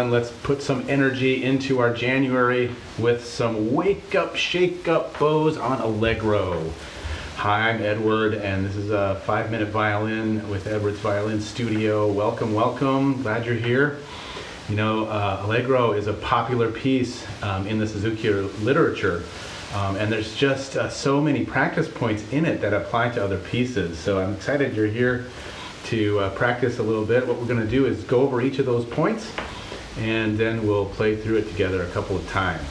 everyone. Let's put some energy into our January with some wake up, shake up bows on Allegro. Hi, I'm Edward, and this is a 5-minute violin with Edward's Violin Studio. Welcome, welcome. Glad you're here. You know, Allegro is a popular piece in the Suzuki literature, and there's just so many practice points in it that apply to other pieces. So I'm excited you're here to practice a little bit. What we're going to do is go over each of those points, and then we'll play through it together a couple of times.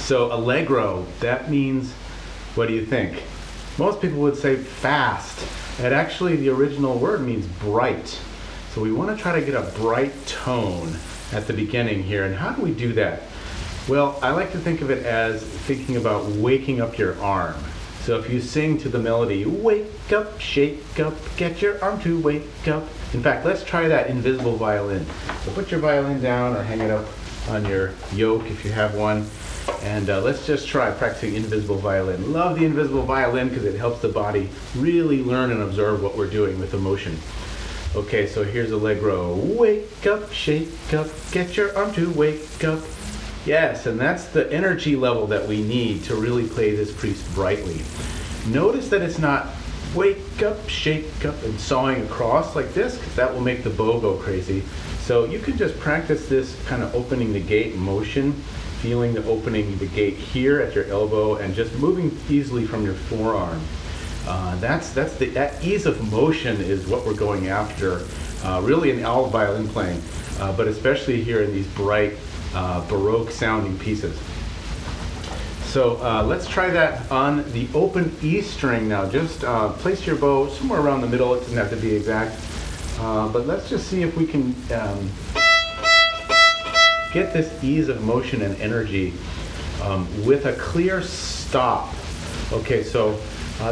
So Allegro, that means, what do you think? Most people would say fast. And actually the original word means bright. So we want to try to get a bright tone at the beginning here. And how do we do that? Well, I like to think of it as thinking about waking up your arm. So if you sing to the melody, wake up, shake up, get your arm to wake up. In fact, let's try that invisible violin. So put your violin down or hang it up on your yoke if you have one. And let's just try practicing invisible violin. Love the invisible violin because it helps the body really learn and observe what we're doing with emotion. Okay, so here's Allegro. Wake up, shake up, get your arm to wake up. Yes, and that's the energy level that we need to really play this piece brightly. Notice that it's not wake up, shake up, and sawing across like this, because that will make the bow go crazy. So you can just practice this kind of opening the gate motion, feeling the opening the gate here at your elbow, and just moving easily from your forearm. That ease of motion is what we're going after, really in all violin playing, but especially here in these bright, Baroque sounding pieces. So let's try that on the open E string now. Just place your bow somewhere around the middle. It doesn't have to be exact, but let's just see if we can get this ease of motion and energy with a clear stop. Okay, so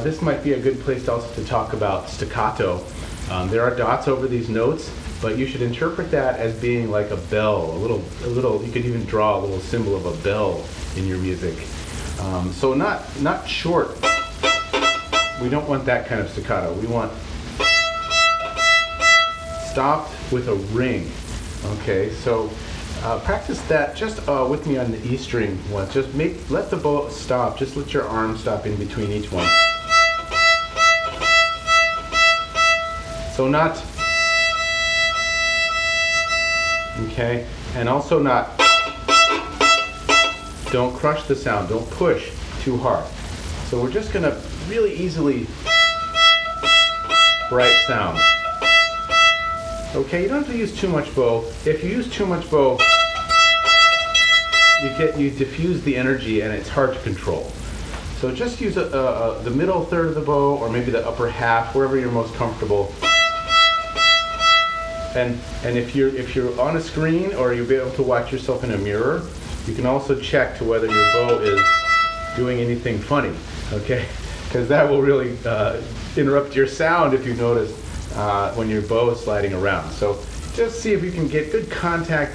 this might be a good place also to talk about staccato. There are dots over these notes, but you should interpret that as being like a bell, a little. You could even draw a little symbol of a bell in your music. So not short. We don't want that kind of staccato. We want stopped with a ring. Okay, so practice that just with me on the E string once. Just let the bow stop. Just let your arm stop in between each one. So not. Okay, and also not, don't crush the sound, don't push too hard. So we're just gonna really easily bright sound. Okay, you don't have to use too much bow. If you use too much bow, you diffuse the energy and it's hard to control. So just use the middle third of the bow, or maybe the upper half, wherever you're most comfortable. And if you're on a screen or you'll be able to watch yourself in a mirror, you can also check to whether your bow is doing anything funny, okay? Because that will really interrupt your sound if you notice when your bow is sliding around. So just see if you can get good contact.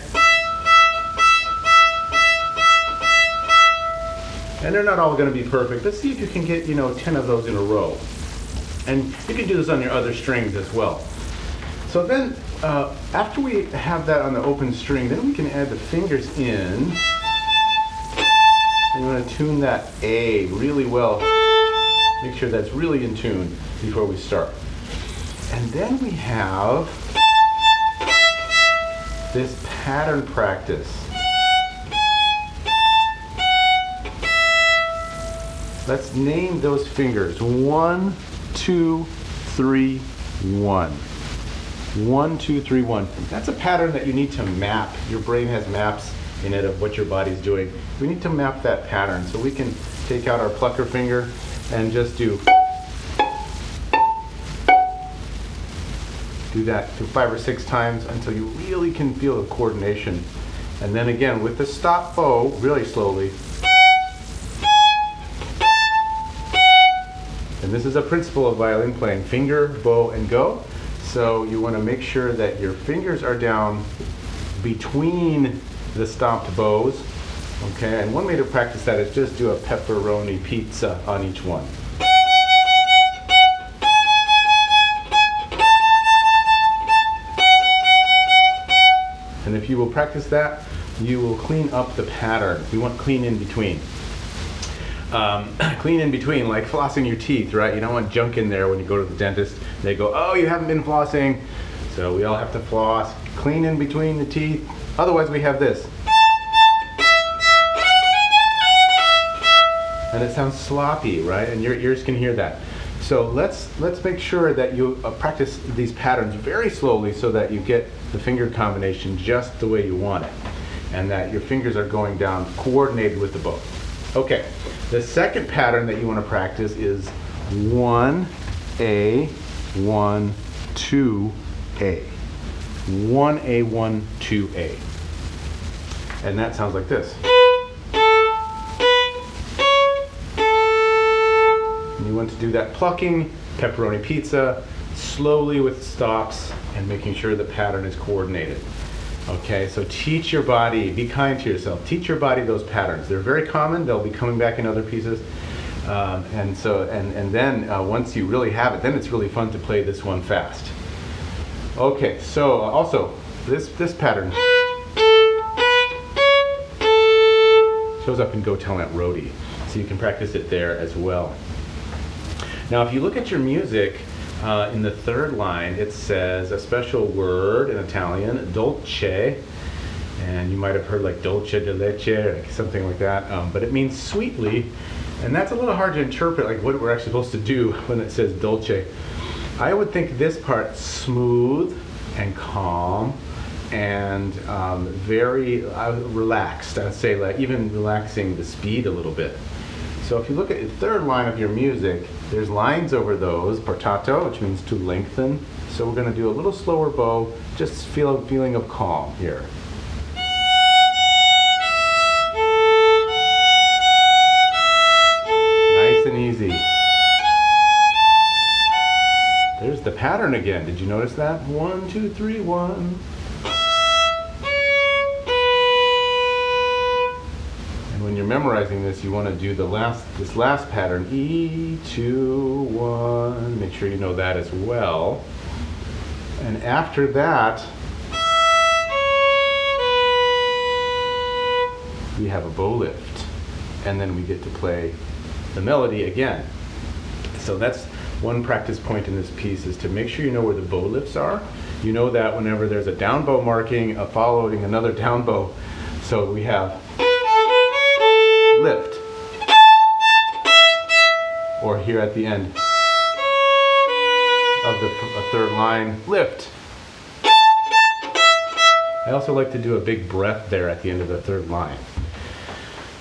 And they're not all going to be perfect. Let's see if you can get 10 of those in a row. And you can do this on your other strings as well. So then, after we have that on the open string, then we can add the fingers in. And you want to tune that A really well. Make sure that's really in tune before we start. And then we have this pattern practice. Let's name those fingers. 1, 2, 3, 1. 1, 2, 3, 1. That's a pattern that you need to map. Your brain has maps in it of what your body's doing. We need to map that pattern. So we can take out our plucker finger and just do that 5 or 6 times until you really can feel the coordination. And then again with the stop bow, really slowly. And this is a principle of violin playing: finger, bow, and go. So you want to make sure that your fingers are down between the stopped bows. Okay, and one way to practice that is just do a pepperoni pizza on each one. And if you will practice that, you will clean up the pattern. We want clean in between. Clean in between, like flossing your teeth, right? You don't want junk in there when you go to the dentist. They go, oh, you haven't been flossing. So we all have to floss, clean in between the teeth. Otherwise we have this. And it sounds sloppy, right? And your ears can hear that. So let's make sure that you practice these patterns very slowly so that you get the finger combination just the way you want it. And that your fingers are going down coordinated with the bow. Okay, the second pattern that you want to practice is 1A, 1, 2A. 1A, 1, 2A. And that sounds like this. And you want to do that plucking, pepperoni pizza, slowly with stops and making sure the pattern is coordinated. Okay, so teach your body, be kind to yourself, teach your body those patterns. They're very common, they'll be coming back in other pieces. And then once you really have it, then it's really fun to play this one fast. Okay, so also, this pattern shows up in Go Tell Aunt Rhody, so you can practice it there as well. Now if you look at your music, in the third line it says a special word in Italian, dolce, and you might have heard like dolce de leche or something like that, but it means sweetly, and that's a little hard to interpret, like what we're actually supposed to do when it says dolce. I would think this part smooth and calm and very relaxed. I'd say like even relaxing the speed a little bit. So if you look at the third line of your music, there's lines over those, portato, which means to lengthen. So we're going to do a little slower bow, just feel a feeling of calm here. Nice and easy. There's the pattern again. Did you notice that? 1, 2, 3, 1. When you're memorizing this, you want to do this last pattern, E, 2, 1. Make sure you know that as well. And after that, we have a bow lift. And then we get to play the melody again. So that's one practice point in this piece, is to make sure you know where the bow lifts are. You know that whenever there's a down bow marking, following another down bow. So we have lift, or here at the end of the third line, lift. I also like to do a big breath there at the end of the third line.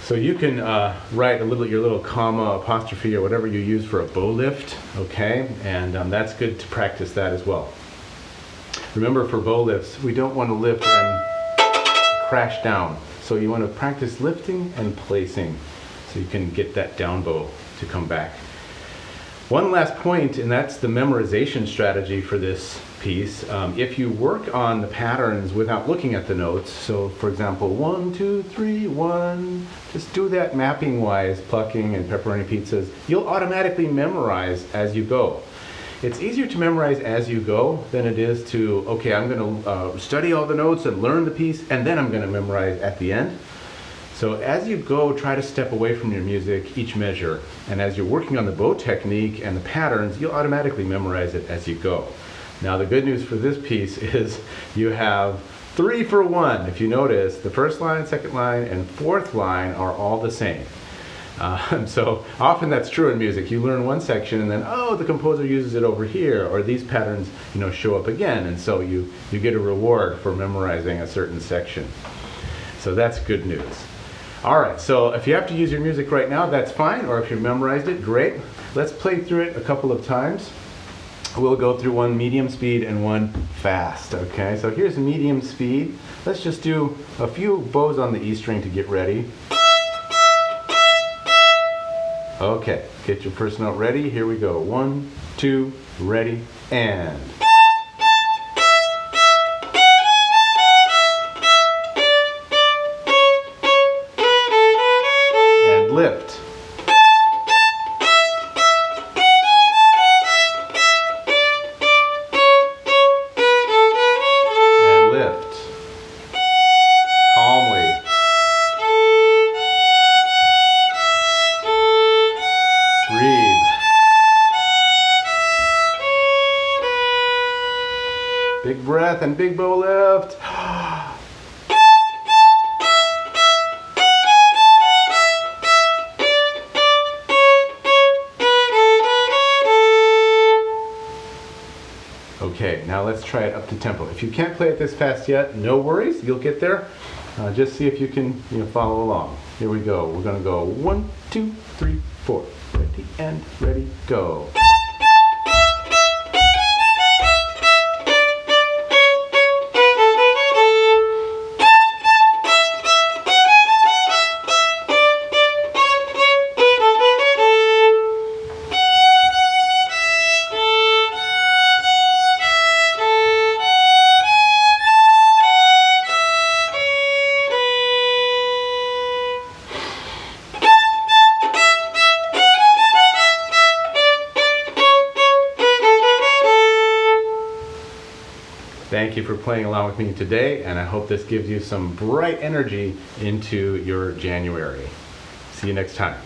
So you can write your little comma, apostrophe, or whatever you use for a bow lift, okay? And that's good to practice that as well. Remember, for bow lifts, we don't want to lift and crash down. So you want to practice lifting and placing so you can get that down bow to come back. One last point, and that's the memorization strategy for this piece. If you work on the patterns without looking at the notes, so for example, 1, 2, 3, 1, just do that mapping wise, plucking and pepperoni pizzas, you'll automatically memorize as you go. It's easier to memorize as you go than it is to, okay, I'm going to study all the notes and learn the piece, and then I'm going to memorize at the end. So as you go, try to step away from your music each measure, and as you're working on the bow technique and the patterns, you'll automatically memorize it as you go. Now the good news for this piece is you have 3 for 1. If you notice, the first line, second line, and fourth line are all the same. So often that's true in music. You learn one section and then, oh, the composer uses it over here, or these patterns, show up again, and so you get a reward for memorizing a certain section. So that's good news. All right, so if you have to use your music right now, that's fine, or if you memorized it, great. Let's play through it a couple of times. We'll go through one medium speed and one fast, okay? So here's medium speed. Let's just do a few bows on the E string to get ready. Okay, get your first note ready. Here we go. 1, 2, ready, and. And lift. And lift. Breathe. Big breath and big bow lift. Okay, now let's try it up to tempo. If you can't play it this fast yet, no worries, you'll get there. Just see if you can follow along. Here we go. We're going to go 1, 2, 3, 4. Ready and ready, go. Thank you for playing along with me today, and I hope this gives you some bright energy into your January. See you next time.